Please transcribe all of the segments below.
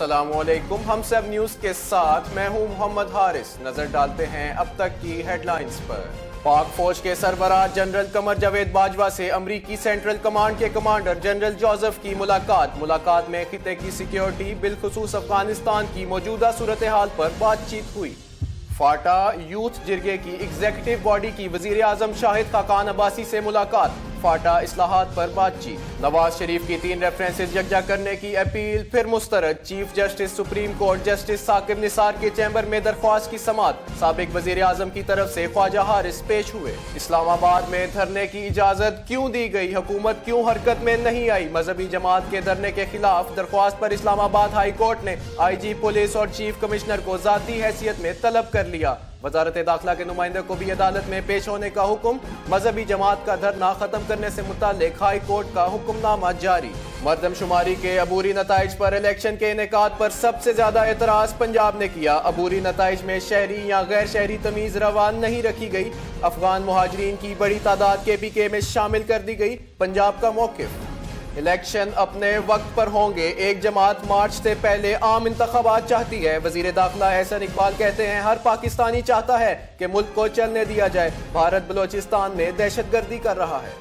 अस्सलाम वालेकुम। हम सब न्यूज के साथ मैं हूं मोहम्मद हारिस। नजर डालते हैं अब तक की हेडलाइंस पर। पाक फौज के सरबराह जनरल कमर जावेद बाजवा से अमरीकी सेंट्रल कमांड के कमांडर जनरल जोसेफ की मुलाकात में खिते की सिक्योरिटी बिलखुसूस अफगानिस्तान की मौजूदा सूरत हाल पर बातचीत हुई। फाटा यूथ जिरगे की एग्जीक्यूटिव बॉडी की वजीर आजम शाहिद खाकान अब्बासी से मुलाकात, फाटा इस्लाहात पर बातचीत। नवाज शरीफ की 3 रेफरेंसेस यकजा करने की अपील फिर मुस्तरद। Chief justice supreme court justice Saqib Nisar के चैम्बर में दरख्वास्त की समाअत, साबिक वजीर आजम की तरफ से ख्वाजा हारिस पेश हुए। इस्लामाबाद में धरने की इजाजत क्यों दी गई, हुकूमत क्यों हरकत में नहीं आई। मजहबी जमात के धरने के खिलाफ दरख्वास्त पर इस्लामाबाद हाई कोर्ट ने IG पुलिस और चीफ कमिश्नर को जाती हैसियत में तलब कर लिया। वजारत दाखिला के नुमाइंदे को भी अदालत में पेश होने का हुक्म। मजहबी जमात का धरना खत्म करने से मुताल्लिक हाई कोर्ट का हुक्मनामा जारी। मर्दमशुमारी के अबूरी नताइज पर इलेक्शन के इनेकाद पर सबसे ज्यादा एतराज पंजाब ने किया। अबूरी नताइज में शहरी या गैर शहरी तमीज रवा नहीं रखी गई। अफगान मुहाजिरीन की बड़ी तादाद KPK में शामिल कर दी गई। पंजाब का मौकिफ, इलेक्शन अपने वक्त पर होंगे। एक जमात मार्च से पहले आम इंतखाबात चाहती है। वजीर दाखिला एहसन इकबाल कहते हैं हर पाकिस्तानी चाहता है कि मुल्क को चलने दिया जाए। भारत बलोचिस्तान में दहशतगर्दी कर रहा है।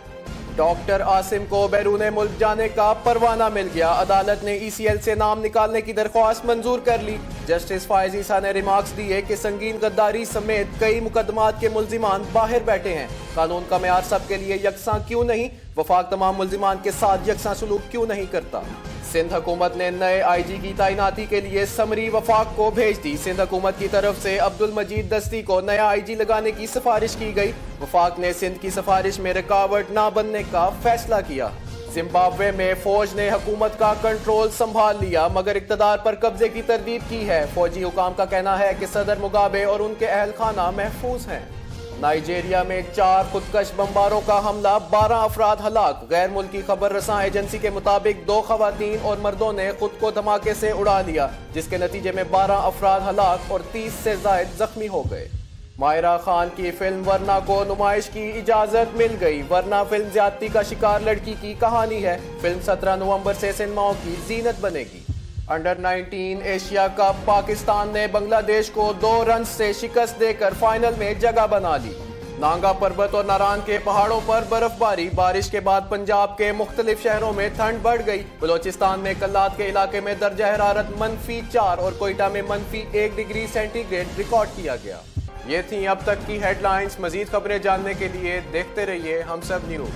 डॉक्टर आसिम को बैरून मुल्क जाने का परवाना मिल गया। अदालत ने ECL से नाम निकालने की दरख्वास्त मंजूर कर ली। जस्टिस फायज ईसा ने रिमार्क्स दिए कि संगीन गद्दारी समेत कई मुकदमात के मुल्जिमान बाहर बैठे हैं। कानून का मेयार सबके लिए यकसां क्यों नहीं, वफाक तमाम मुल्जिमान के साथ यकसां सलूक क्यों नहीं करता। सिंध हुकूमत ने नए IG की तैनाती के लिए समरी वफाक को भेज दी। सिंध हुकूमत की तरफ से अब्दुल मजीद दस्ती को नया IG लगाने की सिफारिश की गई। वफाक ने सिंध की सिफारिश में रुकावट ना बनने का फैसला किया। जिम्बाब्वे में फौज ने हुकूमत का कंट्रोल संभाल लिया मगर इक्तदार पर कब्जे की तरदीद की है। फौजी हुकाम का कहना है कि सदर मुगाबे और उनके अहल खाना महफूज हैं। नाइजीरिया में 4 खुदकश बमबारों का हमला, 12 अफराद हलाक। गैर मुल्की खबर रसां एजेंसी के मुताबिक 2 खवातीन और मर्दों ने खुद को धमाके से उड़ा लिया, जिसके नतीजे में 12 अफराद हलाक और 30 से जायद जख्मी हो गए। मायरा खान की फिल्म वरना को नुमाइश की इजाजत मिल गई। वरना फिल्म ज्यादती का शिकार लड़की की कहानी है। फिल्म 17 नवंबर से सिनेमाओं की जीनत बनेगी। अंडर 19 एशिया कप, पाकिस्तान ने बांग्लादेश को 2 रन से शिकस्त देकर फाइनल में जगह बना ली। नांगा पर्वत और नारान के पहाड़ों पर बर्फबारी, बारिश के बाद पंजाब के मुख्तलिफ शहरों में ठंड बढ़ गई। बलोचिस्तान में कल्लात के इलाके में दर्जा हरारत -4 और कोयटा में -1 डिग्री सेंटीग्रेड रिकॉर्ड किया गया। ये थी अब तक की हेडलाइंस। मजीद खबरें जानने के लिए देखते रहिए हम सब न्यूज।